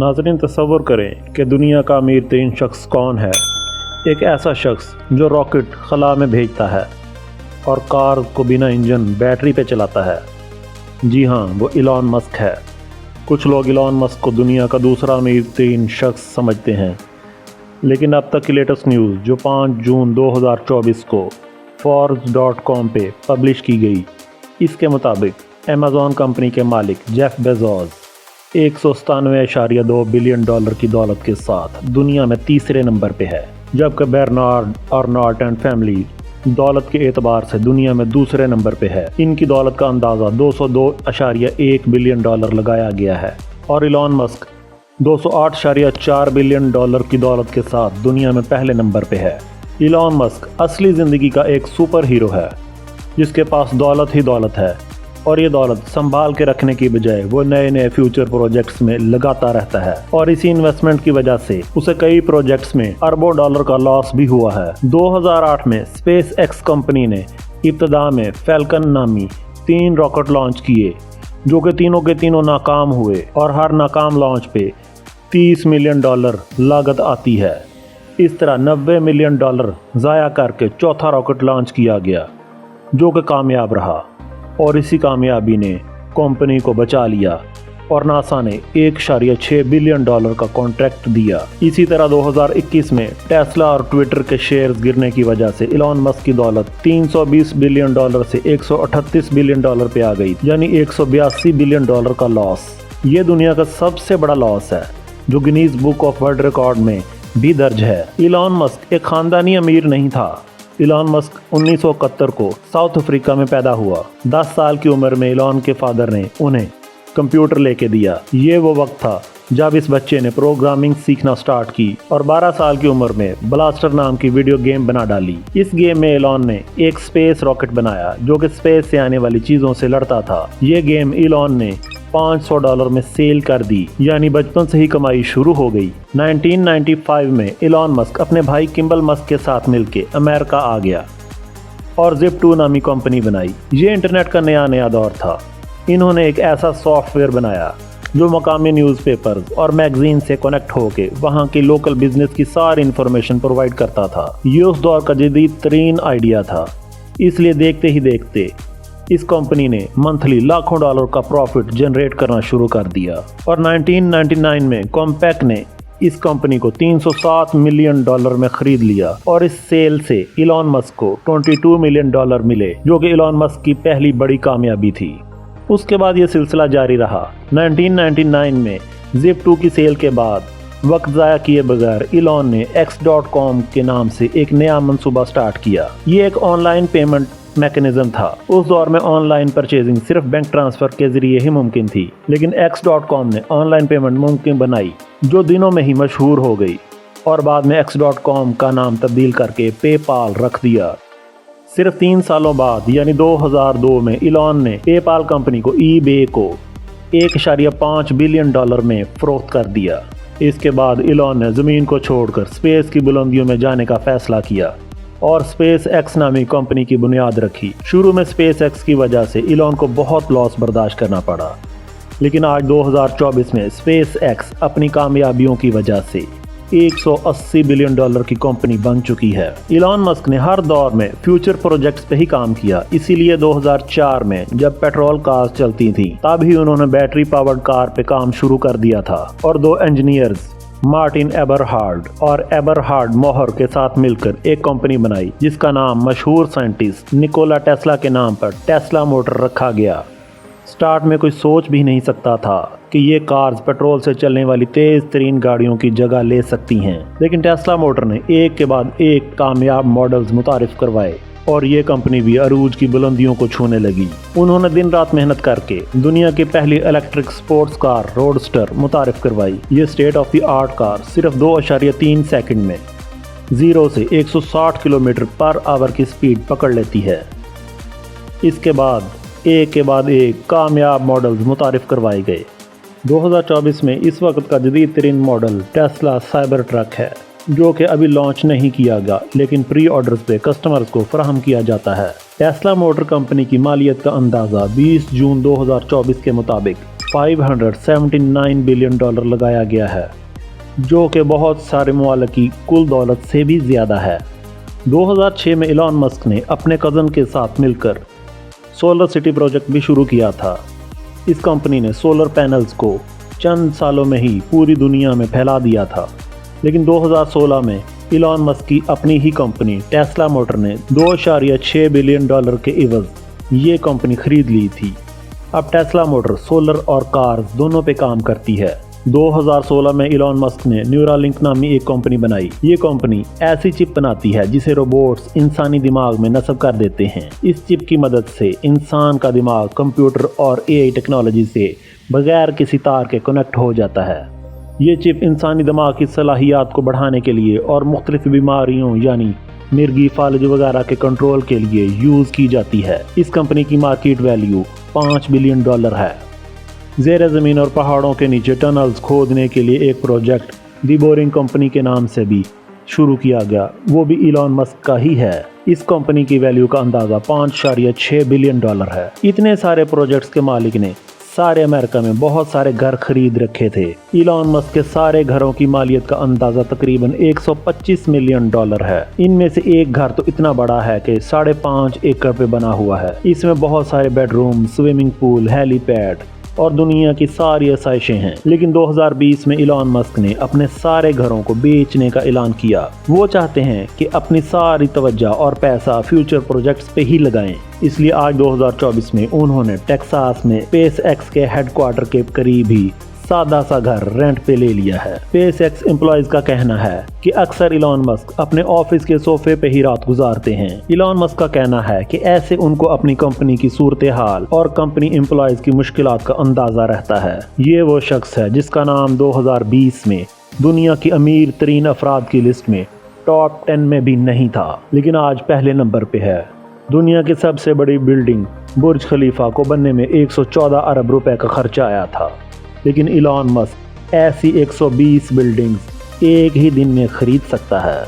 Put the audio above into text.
नाज़रीन, तसव्वुर करें कि दुनिया का अमीर तरीन शख्स कौन है। एक ऐसा शख्स जो रॉकेट खला में भेजता है और कार को बिना इंजन बैटरी पे चलाता है। जी हाँ, वो इलॉन मस्क है। कुछ लोग इलॉन मस्क को दुनिया का दूसरा अमीर तरीन शख्स समझते हैं, लेकिन अब तक की लेटेस्ट न्यूज़ जो 5 जून 2024 को Forbes.com पे पब्लिश की गई, इसके मुताबिक अमेज़ॉन कंपनी के मालिक जेफ बेज़ोस 197.2 बिलियन डॉलर की दौलत के साथ दुनिया में तीसरे नंबर पे है, जबकि बेर्नार्ड अर्नॉल्ट एंड फैमिली दौलत के एतबार से दुनिया में दूसरे नंबर पे है। इनकी दौलत का अंदाज़ा 202.1 बिलियन डॉलर लगाया गया है और इलॉन मस्क 208.4 बिलियन डॉलर की दौलत के साथ दुनिया में पहले नंबर पे है। इलॉन मस्क असली ज़िंदगी का एक सुपर हीरो है जिसके पास दौलत ही दौलत है, और ये दौलत संभाल के रखने की बजाय वो नए नए फ्यूचर प्रोजेक्ट्स में लगाता रहता है, और इसी इन्वेस्टमेंट की वजह से उसे कई प्रोजेक्ट्स में अरबों डॉलर का लॉस भी हुआ है। 2008 में स्पेस एक्स कंपनी ने इब्तदा में फैल्कन नामी 3 रॉकेट लॉन्च किए, जो कि तीनों के तीनों नाकाम हुए, और हर नाकाम लॉन्च पे $30 मिलियन लागत आती है। इस तरह $90 मिलियन ज़ाया करके चौथा रॉकेट लॉन्च किया गया, जो कि कामयाब रहा, और इसी कामयाबी ने कंपनी को बचा लिया और नासा ने $1.6 बिलियन का कॉन्ट्रैक्ट दिया। इसी तरह 2021 में टेस्ला और ट्विटर के शेयर्स गिरने की वजह से इलॉन मस्क की दौलत $320 बिलियन से $138 बिलियन पे आ गई, यानी $182 बिलियन का लॉस। ये दुनिया का सबसे बड़ा लॉस है जो Guinness book of world record में भी दर्ज है। इलॉन मस्क एक खानदानी अमीर नहीं था। इलॉन मस्क 1971 को साउथ अफ्रीका में पैदा हुआ। 10 साल की उम्र में इलॉन के फादर ने उन्हें कंप्यूटर लेके दिया। ये वो वक्त था जब इस बच्चे ने प्रोग्रामिंग सीखना स्टार्ट की और 12 साल की उम्र में ब्लास्टर नाम की वीडियो गेम बना डाली। इस गेम में इलॉन ने एक स्पेस रॉकेट बनाया जो कि स्पेस से आने वाली चीज़ों से लड़ता था। ये गेम इलॉन ने $500 में सेल कर दी, यानी बचपन से ही कमाई शुरू हो गई। 1995 में इलॉन मस्क अपने भाई किम्बल मस्क के साथ मिलके अमेरिका आ गया और Zip2 नामी कंपनी बनाई। ये इंटरनेट का नया दौर था। इन्होंने एक ऐसा सॉफ्टवेयर बनाया जो मकामी न्यूज़पेपर्स और मैगजीन से कनेक्ट होके वहाँ की लोकल बिजनेस की सारी इन्फॉर्मेशन प्रोवाइड करता था। ये उस दौर का जदीद तरीन आइडिया था, इसलिए देखते ही देखते इस कंपनी ने मंथली लाखों डॉलर का प्रॉफिट जनरेट करना शुरू कर दिया, और 1999 में कॉम्पैक ने इस कंपनी को $307 मिलियन में खरीद लिया, और इस सेल से इलॉन मस्क को $22 मिलियन मिले, जो कि इलॉन मस्क की पहली बड़ी कामयाबी थी। उसके बाद ये सिलसिला जारी रहा। 1999 में Zip2 की सेल के बाद वक्त ज़ाया किए बगैर इलॉन ने X.com के नाम से एक नया मंसूबा स्टार्ट किया। ये एक ऑनलाइन पेमेंट मैकेनिज्म था। उस दौर में ऑनलाइन परचेजिंग सिर्फ बैंक ट्रांसफर के जरिए ही मुमकिन थी, लेकिन X.com ने ऑनलाइन पेमेंट मुमकिन बनाई, जो दिनों में ही मशहूर हो गई, और बाद में X.com का नाम तब्दील करके पेपाल रख दिया। सिर्फ 3 सालों बाद यानी 2002 में इलॉन ने पेपाल कंपनी को eBay को $1.5 बिलियन में फरोख्त कर दिया। इसके बाद इलॉन ने ज़मीन को छोड़कर स्पेस की बुलंदियों में जाने का फैसला किया और स्पेस एक्स नामी कंपनी की बुनियाद रखी। शुरू में स्पेस एक्स की वजह से इलॉन को बहुत लॉस बर्दाश्त करना पड़ा, लेकिन आज 2024 में स्पेस एक्स अपनी कामयाबियों की वजह से $180 बिलियन की कंपनी बन चुकी है। इलॉन मस्क ने हर दौर में फ्यूचर प्रोजेक्ट्स पे ही काम किया, इसीलिए 2004 में जब पेट्रोल कार्स चलती थी तब ही उन्होंने बैटरी पावर्ड कार पे काम शुरू कर दिया था, और 2 इंजीनियर्स मार्टिन एबरहार्ड और एबरहार्ड मोहर के साथ मिलकर एक कंपनी बनाई जिसका नाम मशहूर साइंटिस्ट निकोला टेस्ला के नाम पर टेस्ला मोटर रखा गया। स्टार्ट में कोई सोच भी नहीं सकता था कि ये कार्स पेट्रोल से चलने वाली तेज तरीन गाड़ियों की जगह ले सकती हैं, लेकिन टेस्ला मोटर ने एक के बाद एक कामयाब मॉडल्स मुतारिफ करवाए और ये कंपनी भी अरूज की बुलंदियों को छूने लगी। उन्होंने दिन रात मेहनत करके दुनिया की पहली इलेक्ट्रिक स्पोर्ट्स कार रोडस्टर मुतारिफ करवाई। ये state of the art car सिर्फ 2.3 सेकंड में 0 से 160 किलोमीटर पर आवर की स्पीड पकड़ लेती है। इसके बाद एक कामयाब मॉडल्स मुतारिफ करवाए गए। 2024 में इस वक्त का जदीद तरीन मॉडल टेस्ला साइबर ट्रक है, जो कि अभी लॉन्च नहीं किया गया, लेकिन प्री ऑर्डर्स पे कस्टमर्स को फराहम किया जाता है। टेस्ला मोटर कंपनी की मालियत का अंदाज़ा 20 जून 2024 के मुताबिक $579 बिलियन लगाया गया है, जो कि बहुत सारे ममालिक की कुल दौलत से भी ज़्यादा है। 2006 में इलॉन मस्क ने अपने कज़न के साथ मिलकर सोलर सिटी प्रोजेक्ट भी शुरू किया था। इस कंपनी ने सोलर पैनल्स को चंद सालों में ही पूरी दुनिया में फैला दिया था, लेकिन 2016 में इलॉन मस्क की अपनी ही कंपनी टेस्ला मोटर ने $2.6 बिलियन के इवज़ ये कंपनी खरीद ली थी। अब टेस्ला मोटर सोलर और कार्स दोनों पे काम करती है। 2016 में इलॉन मस्क ने न्यूरालिंक नामी एक कंपनी बनाई। ये कंपनी ऐसी चिप बनाती है जिसे रोबोट्स इंसानी दिमाग में नस्ब कर देते हैं। इस चिप की मदद से इंसान का दिमाग कंप्यूटर और AI टेक्नोलॉजी से बगैर किसी तार के कनेक्ट हो जाता है। ये चिप इंसानी दिमाग की सलाहियत को बढ़ाने के लिए और मुख्तलिफ बीमारियों यानी मिर्गी, फालज वगैरह के कंट्रोल के लिए यूज़ की जाती है। इस कंपनी की मार्केट वैल्यू $5 बिलियन है। ज़ेर ज़मीन और पहाड़ों के नीचे टनल्स खोदने के लिए एक प्रोजेक्ट दी बोरिंग कंपनी के नाम से भी शुरू किया गया, वो भी इलॉन मस्क का ही है। इस कंपनी की वैल्यू का अंदाज़ा $5.6 बिलियन है। इतने सारे प्रोजेक्ट्स के मालिक ने सारे अमेरिका में बहुत सारे घर खरीद रखे थे। इलॉन मस्क के सारे घरों की मालियत का अंदाज़ा तकरीबन $125 मिलियन है। इनमें से एक घर तो इतना बड़ा है कि 5.5 एकड़ पे बना हुआ है। इसमें बहुत सारे बेडरूम, स्विमिंग पूल, हेलीपैड और दुनिया की सारी आसाइशें हैं। लेकिन 2020 में इलॉन मस्क ने अपने सारे घरों को बेचने का ऐलान किया। वो चाहते हैं कि अपनी सारी तवज्जो और पैसा फ्यूचर प्रोजेक्ट्स पे ही लगाएं। इसलिए आज 2024 में उन्होंने टेक्सास में SpaceX के हेडक्वार्टर के करीब ही सादा सा घर रेंट पे ले लिया है। SpaceX एम्प्लॉइज का कहना है कि अक्सर इलॉन मस्क अपने ऑफिस के सोफे पे ही रात गुजारते हैं। इलॉन मस्क का कहना है कि ऐसे उनको अपनी कंपनी की सूरत हाल और कंपनी एम्प्लॉइज की मुश्किलात का अंदाजा रहता है। ये वो शख्स है जिसका नाम 2020 में दुनिया की अमीर तरीन अफराद की लिस्ट में टॉप 10 में भी नहीं था, लेकिन आज पहले नंबर पे है। दुनिया की सबसे बड़ी बिल्डिंग बुर्ज खलीफा को बनने में 114 अरब रुपए का खर्चा आया था, लेकिन इलॉन मस्क ऐसी 120 बिल्डिंग्स एक ही दिन में खरीद सकता है।